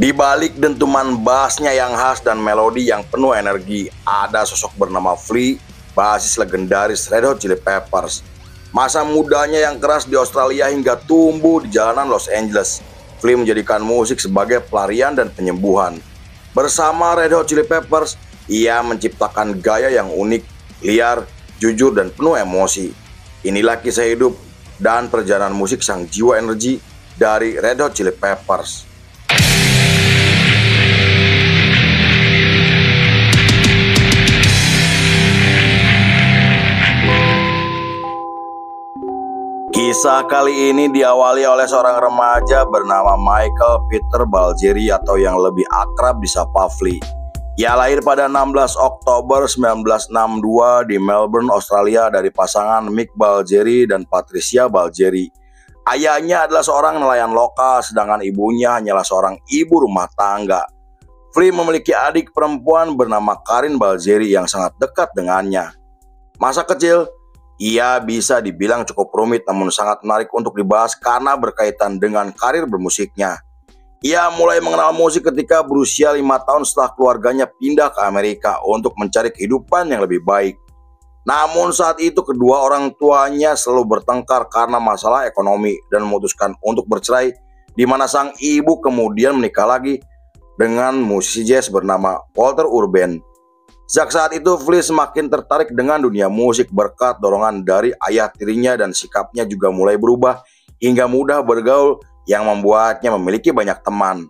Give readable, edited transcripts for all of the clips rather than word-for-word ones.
Di balik dentuman bassnya yang khas dan melodi yang penuh energi, ada sosok bernama Flea, basis legendaris Red Hot Chili Peppers. Masa mudanya yang keras di Australia hingga tumbuh di jalanan Los Angeles, Flea menjadikan musik sebagai pelarian dan penyembuhan. Bersama Red Hot Chili Peppers, ia menciptakan gaya yang unik, liar, jujur, dan penuh emosi. Inilah kisah hidup dan perjalanan musik sang jiwa energi dari Red Hot Chili Peppers. Kisah kali ini diawali oleh seorang remaja bernama Michael Peter Balgieri atau yang lebih akrab disapa Flea. Ia lahir pada 16 Oktober 1962 di Melbourne, Australia dari pasangan Mick Balgieri dan Patricia Balgieri. Ayahnya adalah seorang nelayan lokal sedangkan ibunya hanyalah seorang ibu rumah tangga. Flea memiliki adik perempuan bernama Karin Balgieri yang sangat dekat dengannya. Masa kecil ia bisa dibilang cukup rumit namun sangat menarik untuk dibahas karena berkaitan dengan karir bermusiknya. Ia mulai mengenal musik ketika berusia 5 tahun setelah keluarganya pindah ke Amerika untuk mencari kehidupan yang lebih baik. Namun saat itu kedua orang tuanya selalu bertengkar karena masalah ekonomi dan memutuskan untuk bercerai, di mana sang ibu kemudian menikah lagi dengan musisi jazz bernama Walter Urban. Sejak saat itu Flea semakin tertarik dengan dunia musik berkat dorongan dari ayah tirinya dan sikapnya juga mulai berubah hingga mudah bergaul yang membuatnya memiliki banyak teman.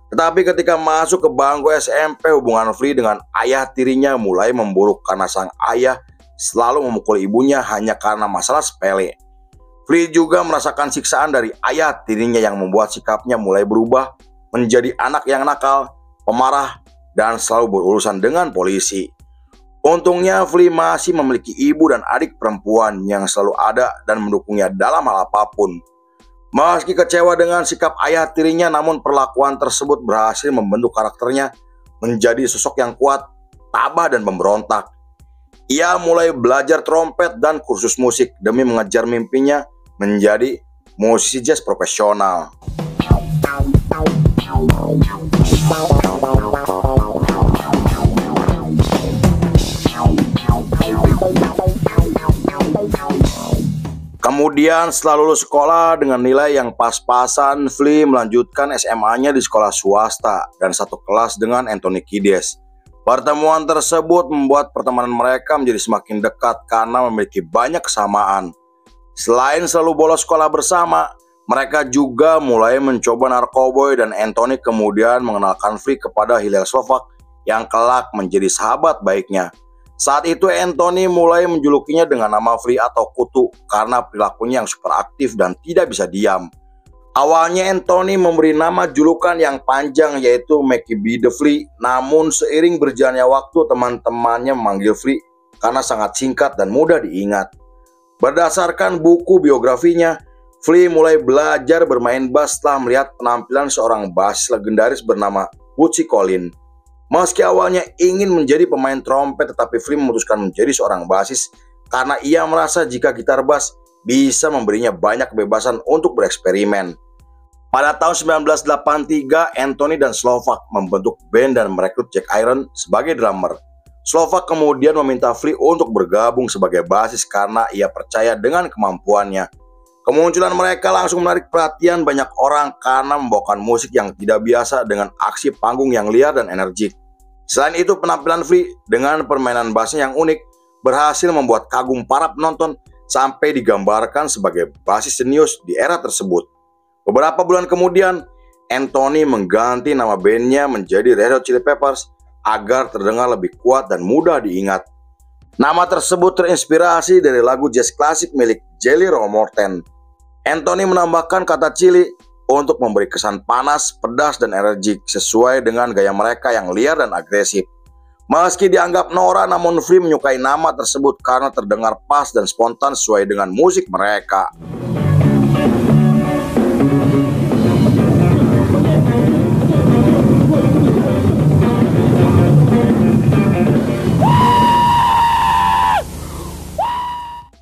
Tetapi ketika masuk ke bangku SMP, hubungan Flea dengan ayah tirinya mulai memburuk karena sang ayah selalu memukul ibunya hanya karena masalah sepele. Flea juga merasakan siksaan dari ayah tirinya yang membuat sikapnya mulai berubah menjadi anak yang nakal, pemarah, dan selalu berurusan dengan polisi. Untungnya Flea masih memiliki ibu dan adik perempuan yang selalu ada dan mendukungnya dalam hal apapun. Meski kecewa dengan sikap ayah tirinya, namun perlakuan tersebut berhasil membentuk karakternya menjadi sosok yang kuat, tabah, dan pemberontak. Ia mulai belajar trompet dan kursus musik demi mengejar mimpinya menjadi musisi jazz profesional. Kemudian setelah lulus sekolah dengan nilai yang pas-pasan, Flea melanjutkan SMA-nya di sekolah swasta dan satu kelas dengan Anthony Kiedis. Pertemuan tersebut membuat pertemanan mereka menjadi semakin dekat karena memiliki banyak kesamaan. Selain selalu bolos sekolah bersama, mereka juga mulai mencoba narkoboy dan Anthony kemudian mengenalkan Flea kepada Hillel Slovak yang kelak menjadi sahabat baiknya. Saat itu Anthony mulai menjulukinya dengan nama Flea atau Kutu karena perilakunya yang super aktif dan tidak bisa diam. Awalnya Anthony memberi nama julukan yang panjang yaitu Mackie B the Flea, namun seiring berjalannya waktu teman-temannya memanggil Flea karena sangat singkat dan mudah diingat. Berdasarkan buku biografinya, Flea mulai belajar bermain bass setelah melihat penampilan seorang bass legendaris bernama Bootsy Collins. Meski awalnya ingin menjadi pemain trompet, tetapi Flea memutuskan menjadi seorang bassis karena ia merasa jika gitar bass bisa memberinya banyak kebebasan untuk bereksperimen. Pada tahun 1983, Anthony dan Slovak membentuk band dan merekrut Jack Iron sebagai drummer. Slovak kemudian meminta Flea untuk bergabung sebagai bassis karena ia percaya dengan kemampuannya. Kemunculan mereka langsung menarik perhatian banyak orang karena membawakan musik yang tidak biasa dengan aksi panggung yang liar dan energik. Selain itu, penampilan Flea dengan permainan bassnya yang unik berhasil membuat kagum para penonton sampai digambarkan sebagai bassis jenius di era tersebut. Beberapa bulan kemudian, Anthony mengganti nama bandnya menjadi Red Hot Chili Peppers agar terdengar lebih kuat dan mudah diingat. Nama tersebut terinspirasi dari lagu jazz klasik milik Jelly Roll Morton. Anthony menambahkan kata chili untuk memberi kesan panas, pedas, dan energik sesuai dengan gaya mereka yang liar dan agresif. Meski dianggap norak, namun Flea menyukai nama tersebut karena terdengar pas dan spontan sesuai dengan musik mereka.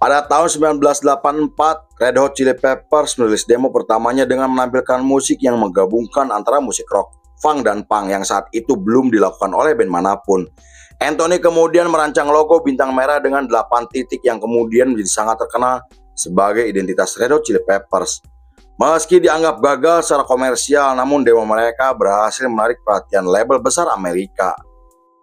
Pada tahun 1984, Red Hot Chili Peppers merilis demo pertamanya dengan menampilkan musik yang menggabungkan antara musik rock, funk dan punk yang saat itu belum dilakukan oleh band manapun. Anthony kemudian merancang logo bintang merah dengan 8 titik yang kemudian menjadi sangat terkenal sebagai identitas Red Hot Chili Peppers. Meski dianggap gagal secara komersial, namun demo mereka berhasil menarik perhatian label besar Amerika.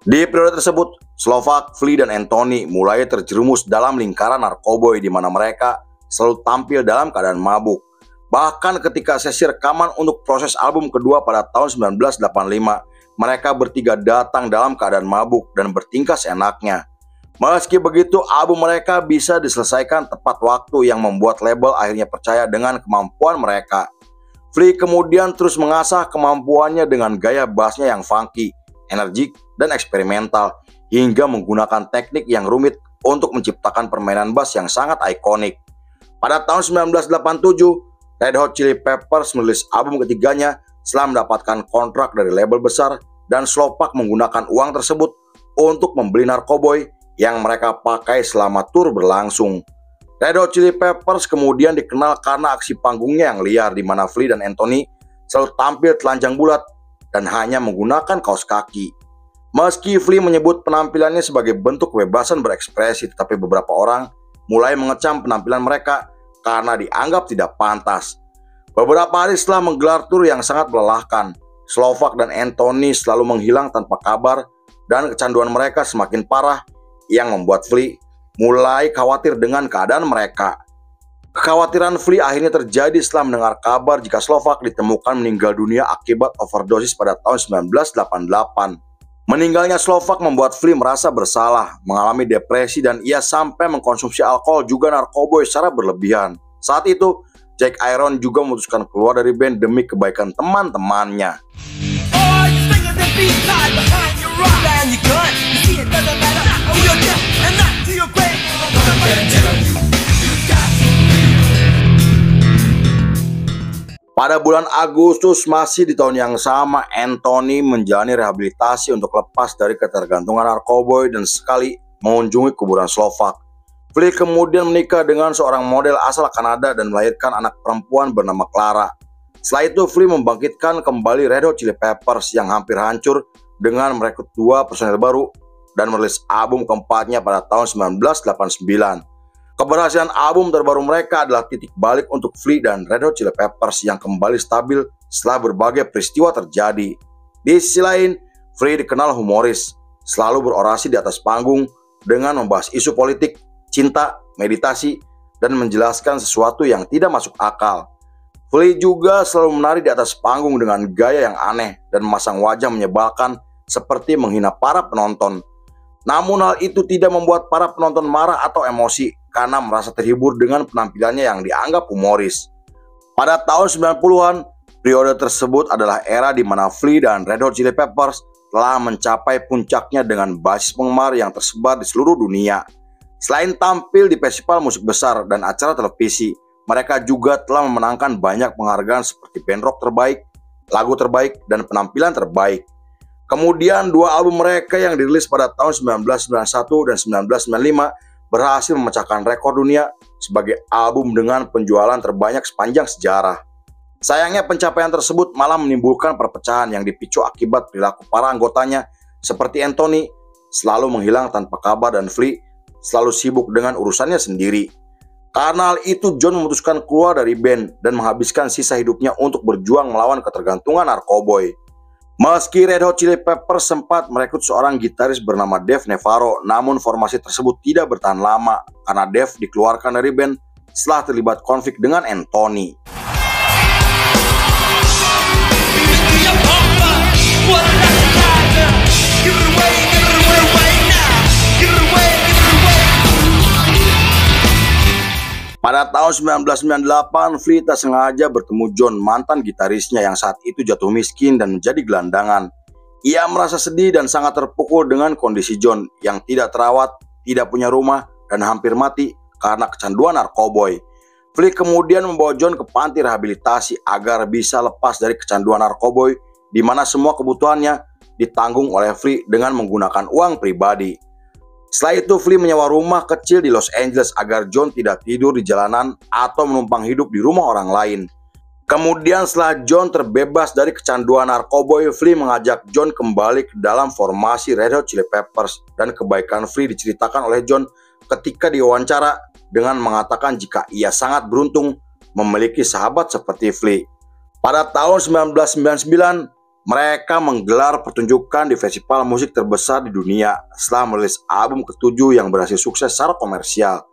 Di periode tersebut, Slovak, Flea, dan Anthony mulai terjerumus dalam lingkaran narkoboy di mana mereka selalu tampil dalam keadaan mabuk. Bahkan ketika sesi rekaman untuk proses album kedua pada tahun 1985, mereka bertiga datang dalam keadaan mabuk dan bertingkah seenaknya. Meski begitu, album mereka bisa diselesaikan tepat waktu yang membuat label akhirnya percaya dengan kemampuan mereka. Flea kemudian terus mengasah kemampuannya dengan gaya bassnya yang funky, energik, dan eksperimental, hingga menggunakan teknik yang rumit untuk menciptakan permainan bass yang sangat ikonik. Pada tahun 1987, Red Hot Chili Peppers merilis album ketiganya setelah mendapatkan kontrak dari label besar, dan Slovak menggunakan uang tersebut untuk membeli narkoboy yang mereka pakai selama tur berlangsung. Red Hot Chili Peppers kemudian dikenal karena aksi panggungnya yang liar di mana Flea dan Anthony selalu tampil telanjang bulat dan hanya menggunakan kaos kaki. Meski Flea menyebut penampilannya sebagai bentuk kebebasan berekspresi, tetapi beberapa orang mulai mengecam penampilan mereka karena dianggap tidak pantas. Beberapa hari setelah menggelar tur yang sangat melelahkan, Slovak dan Anthony selalu menghilang tanpa kabar dan kecanduan mereka semakin parah yang membuat Flea mulai khawatir dengan keadaan mereka. Kekhawatiran Flea akhirnya terjadi setelah mendengar kabar jika Slovak ditemukan meninggal dunia akibat overdosis pada tahun 1988. Meninggalnya Slovak membuat Flea merasa bersalah, mengalami depresi, dan ia sampai mengkonsumsi alkohol juga narkoboy secara berlebihan. Saat itu, Jack Iron juga memutuskan keluar dari band demi kebaikan teman-temannya. Pada bulan Agustus masih di tahun yang sama, Anthony menjalani rehabilitasi untuk lepas dari ketergantungan narkoboy dan sekali mengunjungi kuburan Slovak. Flea kemudian menikah dengan seorang model asal Kanada dan melahirkan anak perempuan bernama Clara. Setelah itu, Flea membangkitkan kembali Red Hot Chili Peppers yang hampir hancur dengan merekrut 2 personel baru dan merilis album keempatnya pada tahun 1989. Keberhasilan album terbaru mereka adalah titik balik untuk Flea dan Red Hot Chili Peppers yang kembali stabil setelah berbagai peristiwa terjadi. Di sisi lain, Flea dikenal humoris, selalu berorasi di atas panggung dengan membahas isu politik, cinta, meditasi, dan menjelaskan sesuatu yang tidak masuk akal. Flea juga selalu menari di atas panggung dengan gaya yang aneh dan memasang wajah menyebalkan seperti menghina para penonton. Namun hal itu tidak membuat para penonton marah atau emosi karena merasa terhibur dengan penampilannya yang dianggap humoris. Pada tahun 90-an, periode tersebut adalah era di mana Flea dan Red Hot Chili Peppers telah mencapai puncaknya dengan basis penggemar yang tersebar di seluruh dunia. Selain tampil di festival musik besar dan acara televisi, mereka juga telah memenangkan banyak penghargaan seperti band rock terbaik, lagu terbaik, dan penampilan terbaik. Kemudian 2 album mereka yang dirilis pada tahun 1991 dan 1995 berhasil memecahkan rekor dunia sebagai album dengan penjualan terbanyak sepanjang sejarah. Sayangnya pencapaian tersebut malah menimbulkan perpecahan yang dipicu akibat perilaku para anggotanya seperti Anthony selalu menghilang tanpa kabar dan Flea selalu sibuk dengan urusannya sendiri. Karena hal itu, John memutuskan keluar dari band dan menghabiskan sisa hidupnya untuk berjuang melawan ketergantungan narkoboy. Meski Red Hot Chili Peppers sempat merekrut seorang gitaris bernama Dave Navarro, namun formasi tersebut tidak bertahan lama karena Dave dikeluarkan dari band setelah terlibat konflik dengan Anthony. Pada tahun 1998, Flea tak sengaja bertemu John, mantan gitarisnya yang saat itu jatuh miskin dan menjadi gelandangan. Ia merasa sedih dan sangat terpukul dengan kondisi John yang tidak terawat, tidak punya rumah, dan hampir mati karena kecanduan narkoboy. Flea kemudian membawa John ke panti rehabilitasi agar bisa lepas dari kecanduan narkoboy, di mana semua kebutuhannya ditanggung oleh Flea dengan menggunakan uang pribadi. Setelah itu, Flea menyewa rumah kecil di Los Angeles agar John tidak tidur di jalanan atau menumpang hidup di rumah orang lain. Kemudian setelah John terbebas dari kecanduan narkoboy, Flea mengajak John kembali ke dalam formasi Red Hot Chili Peppers, dan kebaikan Flea diceritakan oleh John ketika diwawancara dengan mengatakan jika ia sangat beruntung memiliki sahabat seperti Flea. Pada tahun 1999, mereka menggelar pertunjukan di festival musik terbesar di dunia setelah merilis album ke-7 yang berhasil sukses secara komersial.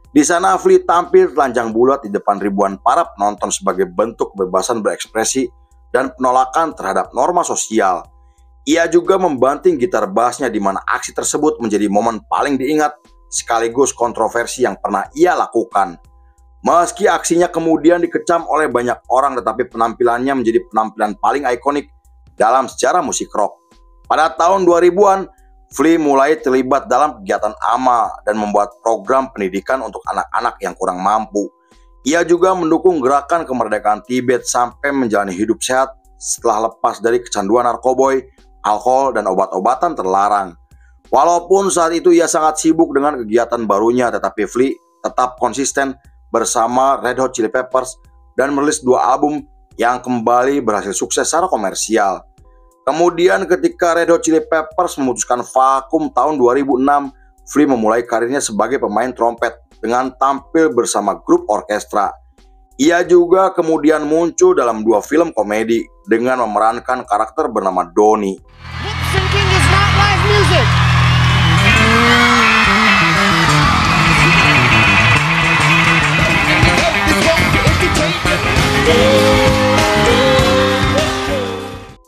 Di sana Flea tampil telanjang bulat di depan ribuan para penonton sebagai bentuk kebebasan berekspresi dan penolakan terhadap norma sosial. Ia juga membanting gitar bassnya, di mana aksi tersebut menjadi momen paling diingat sekaligus kontroversi yang pernah ia lakukan. Meski aksinya kemudian dikecam oleh banyak orang, tetapi penampilannya menjadi penampilan paling ikonik dalam sejarah musik rock. Pada tahun 2000-an, Flea mulai terlibat dalam kegiatan AMA dan membuat program pendidikan untuk anak-anak yang kurang mampu. Ia juga mendukung gerakan kemerdekaan Tibet sampai menjalani hidup sehat setelah lepas dari kecanduan narkoboy, alkohol, dan obat-obatan terlarang. Walaupun saat itu ia sangat sibuk dengan kegiatan barunya, tetapi Flea tetap konsisten bersama Red Hot Chili Peppers dan merilis 2 album yang kembali berhasil sukses secara komersial. Kemudian ketika Red Hot Chili Peppers memutuskan vakum tahun 2006, Flea memulai karirnya sebagai pemain trompet dengan tampil bersama grup orkestra. Ia juga kemudian muncul dalam 2 film komedi dengan memerankan karakter bernama Donnie. Lip syncing is not live music.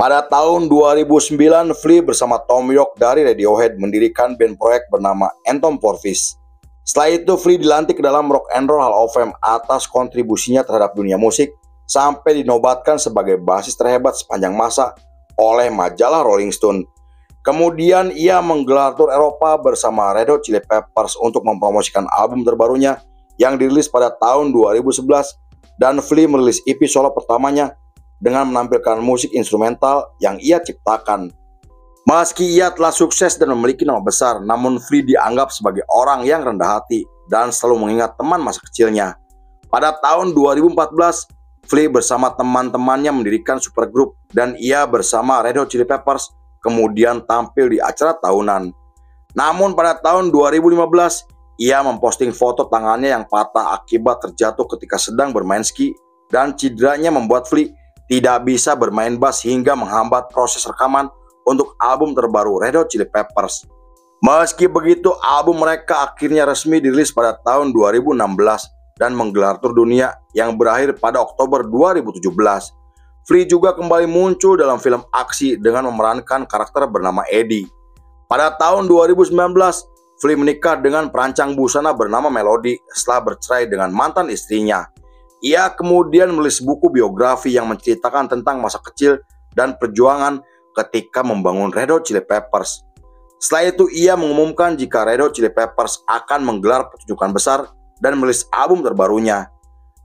Pada tahun 2009, Flea bersama Thom Yorke dari Radiohead mendirikan band proyek bernama Anthem for Peace. Setelah itu, Flea dilantik ke dalam Rock and Roll Hall of Fame atas kontribusinya terhadap dunia musik, sampai dinobatkan sebagai bassist terhebat sepanjang masa oleh majalah Rolling Stone. Kemudian ia menggelar tur Eropa bersama Red Hot Chili Peppers untuk mempromosikan album terbarunya yang dirilis pada tahun 2011, dan Flea merilis EP solo pertamanya dengan menampilkan musik instrumental yang ia ciptakan. Meski ia telah sukses dan memiliki nama besar, namun Flea dianggap sebagai orang yang rendah hati dan selalu mengingat teman masa kecilnya. Pada tahun 2014, Flea bersama teman-temannya mendirikan supergroup, dan ia bersama Red Hot Chili Peppers kemudian tampil di acara tahunan. Namun pada tahun 2015, ia memposting foto tangannya yang patah akibat terjatuh ketika sedang bermain ski, dan cederanya membuat Flea tidak bisa bermain bass hingga menghambat proses rekaman untuk album terbaru Red Hot Chili Peppers. Meski begitu, album mereka akhirnya resmi dirilis pada tahun 2016 dan menggelar tur dunia yang berakhir pada Oktober 2017. Flea juga kembali muncul dalam film aksi dengan memerankan karakter bernama Eddie. Pada tahun 2019, Flea menikah dengan perancang busana bernama Melody setelah bercerai dengan mantan istrinya. Ia kemudian menulis buku biografi yang menceritakan tentang masa kecil dan perjuangan ketika membangun Red Hot Chili Peppers. Setelah itu ia mengumumkan jika Red Hot Chili Peppers akan menggelar pertunjukan besar dan merilis album terbarunya.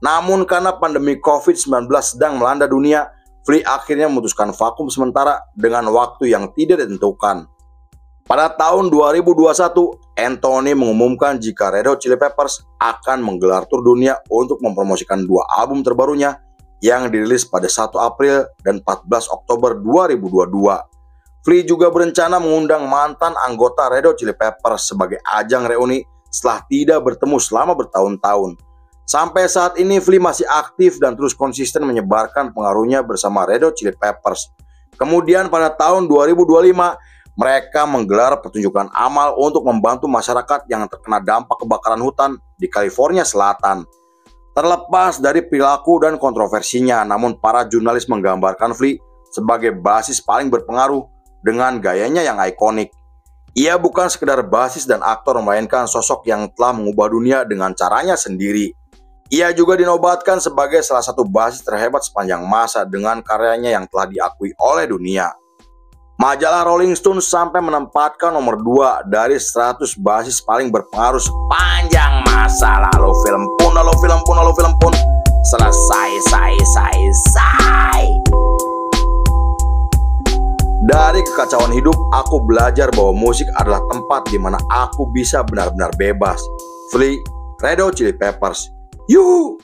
Namun karena pandemi COVID-19 sedang melanda dunia, Flea akhirnya memutuskan vakum sementara dengan waktu yang tidak ditentukan. Pada tahun 2021, Anthony mengumumkan jika Red Hot Chili Peppers akan menggelar tur dunia untuk mempromosikan 2 album terbarunya yang dirilis pada 1 April dan 14 Oktober 2022. Flea juga berencana mengundang mantan anggota Red Hot Chili Peppers sebagai ajang reuni setelah tidak bertemu selama bertahun-tahun. Sampai saat ini Flea masih aktif dan terus konsisten menyebarkan pengaruhnya bersama Red Hot Chili Peppers. Kemudian pada tahun 2025, mereka menggelar pertunjukan amal untuk membantu masyarakat yang terkena dampak kebakaran hutan di California Selatan. Terlepas dari perilaku dan kontroversinya, namun para jurnalis menggambarkan Flea sebagai bassist paling berpengaruh dengan gayanya yang ikonik. Ia bukan sekedar bassist dan aktor, melainkan sosok yang telah mengubah dunia dengan caranya sendiri. Ia juga dinobatkan sebagai salah satu bassist terhebat sepanjang masa dengan karyanya yang telah diakui oleh dunia. Majalah Rolling Stone sampai menempatkan nomor 2 dari 100 bassist paling berpengaruh sepanjang masa. Lalu film pun selesai. Dari kekacauan hidup, aku belajar bahwa musik adalah tempat di mana aku bisa benar-benar bebas. Flea, Red Hot Chili Peppers. Yuhu!